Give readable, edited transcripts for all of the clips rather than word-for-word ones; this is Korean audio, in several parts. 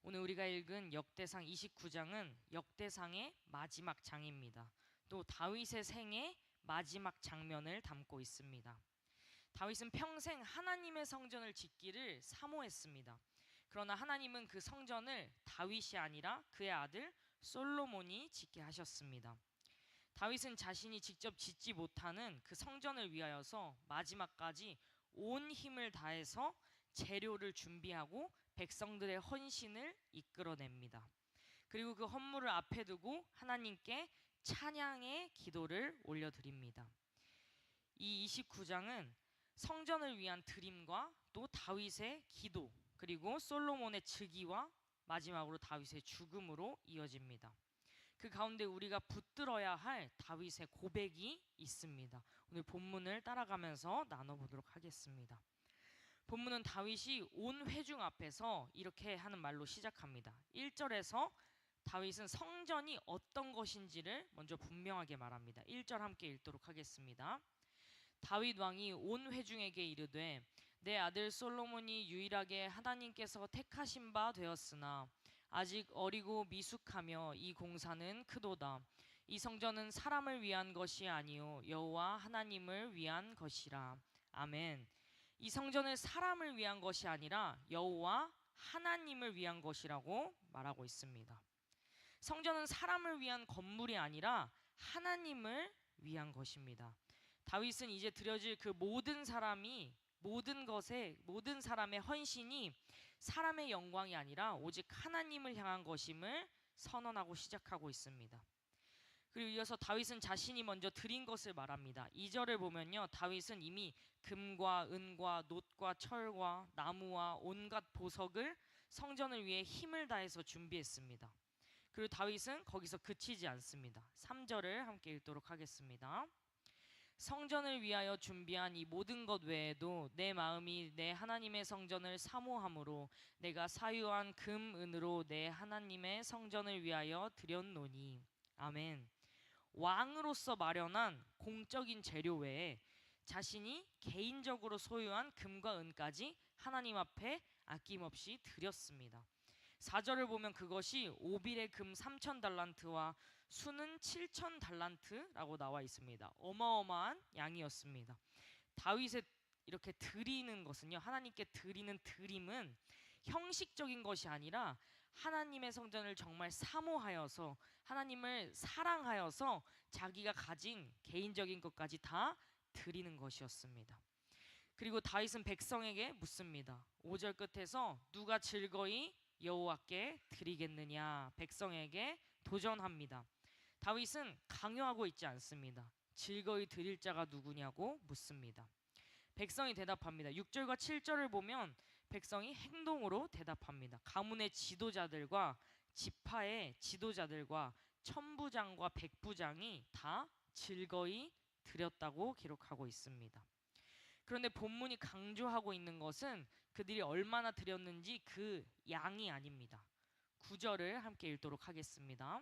오늘 우리가 읽은 역대상 29장은 역대상의 마지막 장입니다. 또 다윗의 생의 마지막 장면을 담고 있습니다. 다윗은 평생 하나님의 성전을 짓기를 사모했습니다. 그러나 하나님은 그 성전을 다윗이 아니라 그의 아들 솔로몬이 짓게 하셨습니다. 다윗은 자신이 직접 짓지 못하는 그 성전을 위하여서 마지막까지 온 힘을 다해서 재료를 준비하고 백성들의 헌신을 이끌어냅니다. 그리고 그 헌물을 앞에 두고 하나님께 찬양의 기도를 올려드립니다. 이 29장은 성전을 위한 드림과 또 다윗의 기도, 그리고 솔로몬의 즉위와 마지막으로 다윗의 죽음으로 이어집니다. 그 가운데 우리가 붙들어야 할 다윗의 고백이 있습니다. 오늘 본문을 따라가면서 나눠보도록 하겠습니다. 본문은 다윗이 온 회중 앞에서 이렇게 하는 말로 시작합니다. 1절에서 다윗은 성전이 어떤 것인지를 먼저 분명하게 말합니다. 1절 함께 읽도록 하겠습니다. 다윗 왕이 온 회중에게 이르되 내 아들 솔로몬이 유일하게 하나님께서 택하신 바 되었으나 아직 어리고 미숙하며 이 공사는 크도다. 이 성전은 사람을 위한 것이 아니요 여호와 하나님을 위한 것이라. 아멘. 이 성전은 사람을 위한 것이 아니라 여호와 하나님을 위한 것이라고 말하고 있습니다. 성전은 사람을 위한 건물이 아니라 하나님을 위한 것입니다. 다윗은 이제 드려질 그 모든 사람의 헌신이 사람의 영광이 아니라 오직 하나님을 향한 것임을 선언하고 시작하고 있습니다. 그리고 이어서 다윗은 자신이 먼저 드린 것을 말합니다. 2절을 보면요, 다윗은 이미 금과 은과 놋과 철과 나무와 온갖 보석을 성전을 위해 힘을 다해서 준비했습니다. 그리고 다윗은 거기서 그치지 않습니다. 3절을 함께 읽도록 하겠습니다. 성전을 위하여 준비한 이 모든 것 외에도 내 마음이 내 하나님의 성전을 사모함으로 내가 사유한 금, 은으로 내 하나님의 성전을 위하여 드렸노니. 아멘. 왕으로서 마련한 공적인 재료 외에 자신이 개인적으로 소유한 금과 은까지 하나님 앞에 아낌없이 드렸습니다. 4절을 보면 그것이 오빌의 금 3,000달란트와 수는 7,000달란트라고 나와 있습니다. 어마어마한 양이었습니다. 다윗의 이렇게 드리는 것은요, 하나님께 드리는 드림은 형식적인 것이 아니라 하나님의 성전을 정말 사모하여서 하나님을 사랑하여서 자기가 가진 개인적인 것까지 다 드리는 것이었습니다. 그리고 다윗은 백성에게 묻습니다. 5절 끝에서 누가 즐거이 여호와께 드리겠느냐, 백성에게 도전합니다. 다윗은 강요하고 있지 않습니다. 즐거이 드릴 자가 누구냐고 묻습니다. 백성이 대답합니다. 6절과 7절을 보면 백성이 행동으로 대답합니다. 가문의 지도자들과 지파의 지도자들과 천부장과 백부장이 다 즐거이 드렸다고 기록하고 있습니다. 그런데 본문이 강조하고 있는 것은 그들이 얼마나 드렸는지 그 양이 아닙니다. 9절을 함께 읽도록 하겠습니다.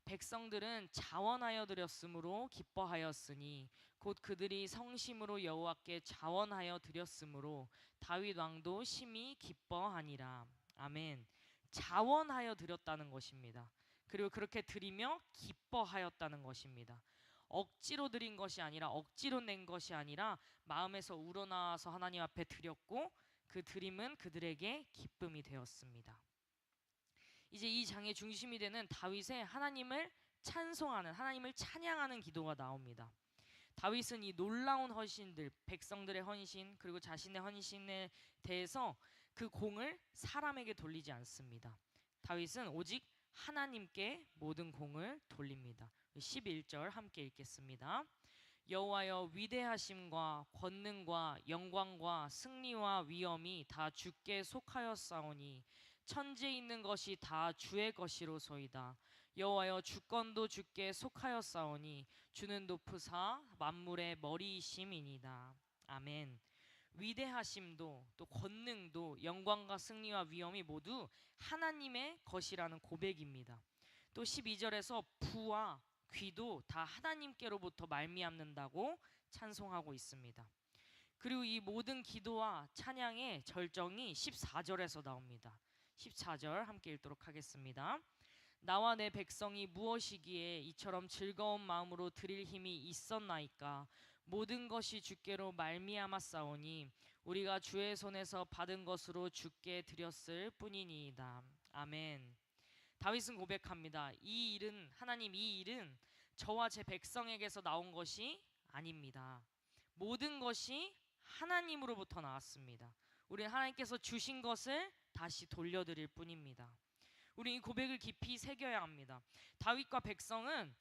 백성들은 자원하여 드렸으므로 기뻐하였으니 곧 그들이 성심으로 여호와께 자원하여 드렸으므로 다윗 왕도 심히 기뻐하니라. 아멘. 자원하여 드렸다는 것입니다. 그리고 그렇게 드리며 기뻐하였다는 것입니다. 억지로 드린 것이 아니라 억지로 낸 것이 아니라 마음에서 우러나와서 하나님 앞에 드렸고 그 드림은 그들에게 기쁨이 되었습니다. 이제 이 장의 중심이 되는 다윗의 하나님을 찬송하는, 하나님을 찬양하는 기도가 나옵니다. 다윗은 이 놀라운 헌신들, 백성들의 헌신 그리고 자신의 헌신에 대해서 그 공을 사람에게 돌리지 않습니다. 다윗은 오직 하나님께 모든 공을 돌립니다. 11절 함께 읽겠습니다. 여호와여, 위대하심과 권능과 영광과 승리와 위엄이 다 주께 속하였사오니 천지에 있는 것이 다 주의 것이로소이다. 여호와여, 주권도 주께 속하였사오니 주는 높으사 만물의 머리이심이니이다. 아멘. 위대하심도 또 권능도 영광과 승리와 위엄이 모두 하나님의 것이라는 고백입니다. 또 12절에서 부와 귀도 다 하나님께로부터 말미암는다고 찬송하고 있습니다. 그리고 이 모든 기도와 찬양의 절정이 14절에서 나옵니다. 14절 함께 읽도록 하겠습니다. 나와 내 백성이 무엇이기에 이처럼 즐거운 마음으로 드릴 힘이 있었나이까. 모든 것이 주께로 말미암았사오니 우리가 주의 손에서 받은 것으로 주께 드렸을 뿐이니이다. 아멘. 다윗은 고백합니다. 하나님, 이 일은 저와 제 백성에게서 나온 것이 아닙니다. 모든 것이 하나님으로부터 나왔습니다. 우리는 하나님께서 주신 것을 다시 돌려드릴 뿐입니다. 우리 이 고백을 깊이 새겨야 합니다. 다윗과 백성은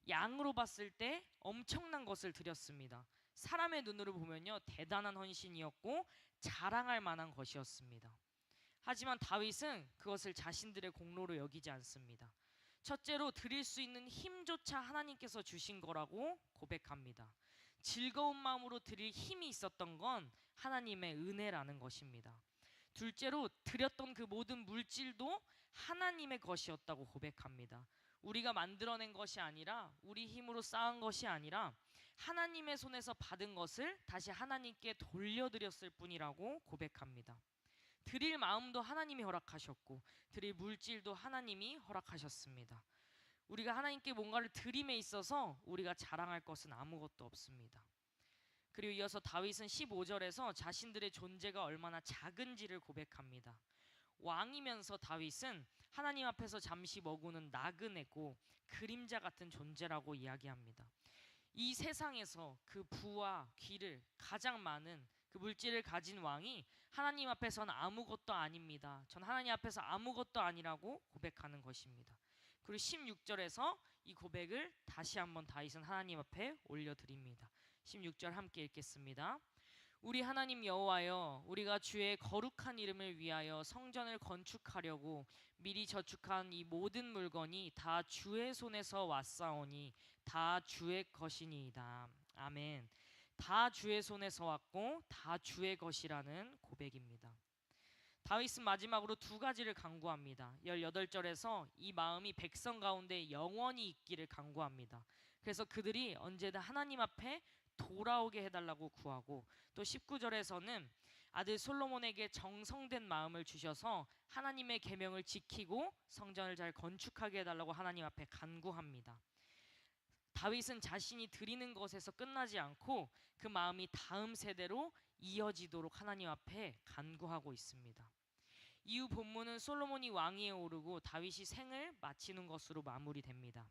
양으로 봤을 때 엄청난 것을 드렸습니다. 사람의 눈으로 보면요, 대단한 헌신이었고 자랑할 만한 것이었습니다. 하지만 다윗은 그것을 자신들의 공로로 여기지 않습니다. 첫째로 드릴 수 있는 힘조차 하나님께서 주신 거라고 고백합니다. 즐거운 마음으로 드릴 힘이 있었던 건 하나님의 은혜라는 것입니다. 둘째로 드렸던 그 모든 물질도 하나님의 것이었다고 고백합니다. 우리가 만들어낸 것이 아니라, 우리 힘으로 쌓은 것이 아니라 하나님의 손에서 받은 것을 다시 하나님께 돌려드렸을 뿐이라고 고백합니다. 드릴 마음도 하나님이 허락하셨고 드릴 물질도 하나님이 허락하셨습니다. 우리가 하나님께 뭔가를 드림에 있어서 우리가 자랑할 것은 아무것도 없습니다. 그리고 이어서 다윗은 15절에서 자신들의 존재가 얼마나 작은지를 고백합니다. 왕이면서 다윗은 하나님 앞에서 잠시 머구는 나그네고 그림자 같은 존재라고 이야기합니다. 이 세상에서 그 부와 귀를 가장 많은 그 물질을 가진 왕이 하나님 앞에서는 아무것도 아닙니다. 전 하나님 앞에서 아무것도 아니라고 고백하는 것입니다. 그리고 16절에서 이 고백을 다시 한번 다윗은 하나님 앞에 올려드립니다. 16절 함께 읽겠습니다. 우리 하나님 여호와여, 우리가 주의 거룩한 이름을 위하여 성전을 건축하려고 미리 저축한 이 모든 물건이 다 주의 손에서 왔사오니 다 주의 것이니이다. 아멘. 다 주의 손에서 왔고 다 주의 것이라는 고백입니다. 다윗은 마지막으로 두 가지를 간구합니다. 18절에서 이 마음이 백성 가운데 영원히 있기를 간구합니다. 그래서 그들이 언제든 하나님 앞에 돌아오게 해달라고 구하고, 또 19절에서는 아들 솔로몬에게 정성된 마음을 주셔서 하나님의 계명을 지키고 성전을 잘 건축하게 해달라고 하나님 앞에 간구합니다. 다윗은 자신이 드리는 것에서 끝나지 않고 그 마음이 다음 세대로 이어지도록 하나님 앞에 간구하고 있습니다. 이후 본문은 솔로몬이 왕위에 오르고 다윗이 생을 마치는 것으로 마무리됩니다.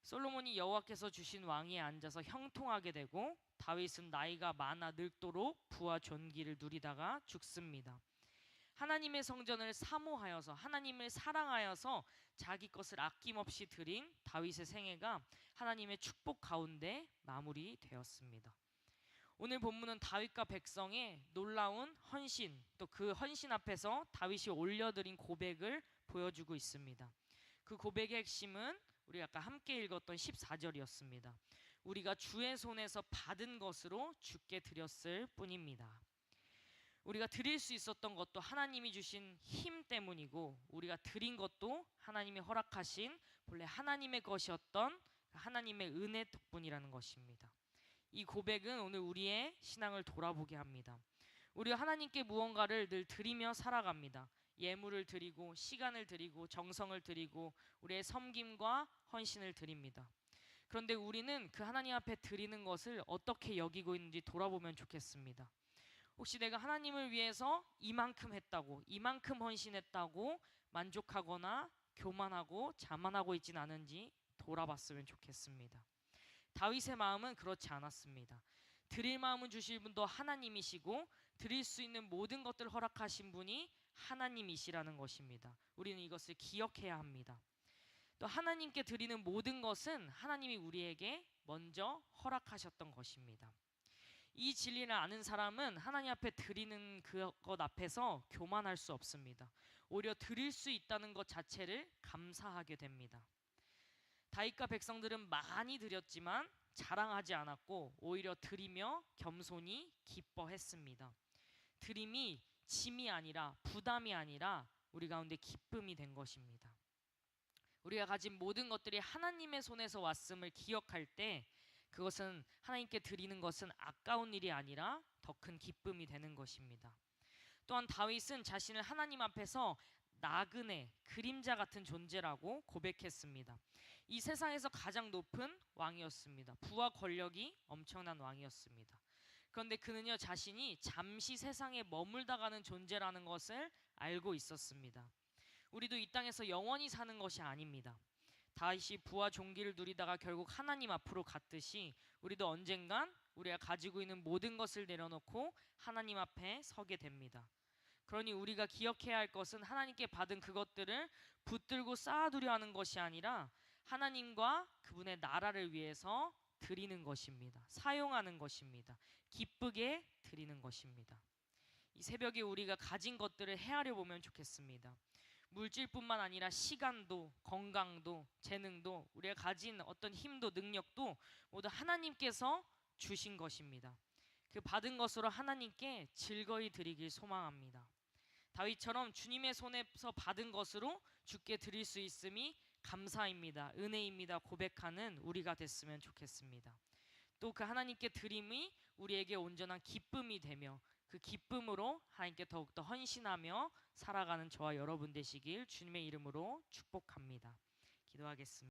솔로몬이 여호와께서 주신 왕위에 앉아서 형통하게 되고 다윗은 나이가 많아 늙도록 부와 존귀를 누리다가 죽습니다. 하나님의 성전을 사모하여서, 하나님을 사랑하여서 자기 것을 아낌없이 드린 다윗의 생애가 하나님의 축복 가운데 마무리되었습니다. 오늘 본문은 다윗과 백성의 놀라운 헌신, 또 그 헌신 앞에서 다윗이 올려드린 고백을 보여주고 있습니다. 그 고백의 핵심은 우리 아까 함께 읽었던 14절이었습니다. 우리가 주의 손에서 받은 것으로 주께 드렸을 뿐입니다. 우리가 드릴 수 있었던 것도 하나님이 주신 힘 때문이고, 우리가 드린 것도 하나님이 허락하신 본래 하나님의 것이었던 하나님의 은혜 덕분이라는 것입니다. 이 고백은 오늘 우리의 신앙을 돌아보게 합니다. 우리가 하나님께 무언가를 늘 드리며 살아갑니다. 예물을 드리고 시간을 드리고 정성을 드리고 우리의 섬김과 헌신을 드립니다. 그런데 우리는 그 하나님 앞에 드리는 것을 어떻게 여기고 있는지 돌아보면 좋겠습니다. 혹시 내가 하나님을 위해서 이만큼 했다고, 이만큼 헌신했다고 만족하거나 교만하고 자만하고 있진 않은지 돌아봤으면 좋겠습니다. 다윗의 마음은 그렇지 않았습니다. 드릴 마음은 주실 분도 하나님이시고 드릴 수 있는 모든 것들을 허락하신 분이 하나님이시라는 것입니다. 우리는 이것을 기억해야 합니다. 또 하나님께 드리는 모든 것은 하나님이 우리에게 먼저 허락하셨던 것입니다. 이 진리를 아는 사람은 하나님 앞에 드리는 그것 앞에서 교만할 수 없습니다. 오히려 드릴 수 있다는 것 자체를 감사하게 됩니다. 다윗과 백성들은 많이 드렸지만 자랑하지 않았고 오히려 드리며 겸손히 기뻐했습니다. 드림이 짐이 아니라, 부담이 아니라 우리 가운데 기쁨이 된 것입니다. 우리가 가진 모든 것들이 하나님의 손에서 왔음을 기억할 때 그것은, 하나님께 드리는 것은 아까운 일이 아니라 더 큰 기쁨이 되는 것입니다. 또한 다윗은 자신을 하나님 앞에서 나그네, 그림자 같은 존재라고 고백했습니다. 이 세상에서 가장 높은 왕이었습니다. 부와 권력이 엄청난 왕이었습니다. 그런데 그는요, 자신이 잠시 세상에 머물다가는 존재라는 것을 알고 있었습니다. 우리도 이 땅에서 영원히 사는 것이 아닙니다. 다시 부와 존귀를 누리다가 결국 하나님 앞으로 갔듯이 우리도 언젠간 우리가 가지고 있는 모든 것을 내려놓고 하나님 앞에 서게 됩니다. 그러니 우리가 기억해야 할 것은 하나님께 받은 그것들을 붙들고 쌓아두려 하는 것이 아니라 하나님과 그분의 나라를 위해서 드리는 것입니다. 사용하는 것입니다. 기쁘게 드리는 것입니다. 이 새벽에 우리가 가진 것들을 헤아려 보면 좋겠습니다. 물질뿐만 아니라 시간도, 건강도, 재능도, 우리가 가진 어떤 힘도, 능력도 모두 하나님께서 주신 것입니다. 그 받은 것으로 하나님께 즐거이 드리길 소망합니다. 다윗처럼 주님의 손에서 받은 것으로 주께 드릴 수 있음이 감사입니다, 은혜입니다 고백하는 우리가 됐으면 좋겠습니다. 또 그 하나님께 드림이 우리에게 온전한 기쁨이 되며 그 기쁨으로 하나님께 더욱더 헌신하며 살아가는 저와 여러분 되시길 주님의 이름으로 축복합니다. 기도하겠습니다.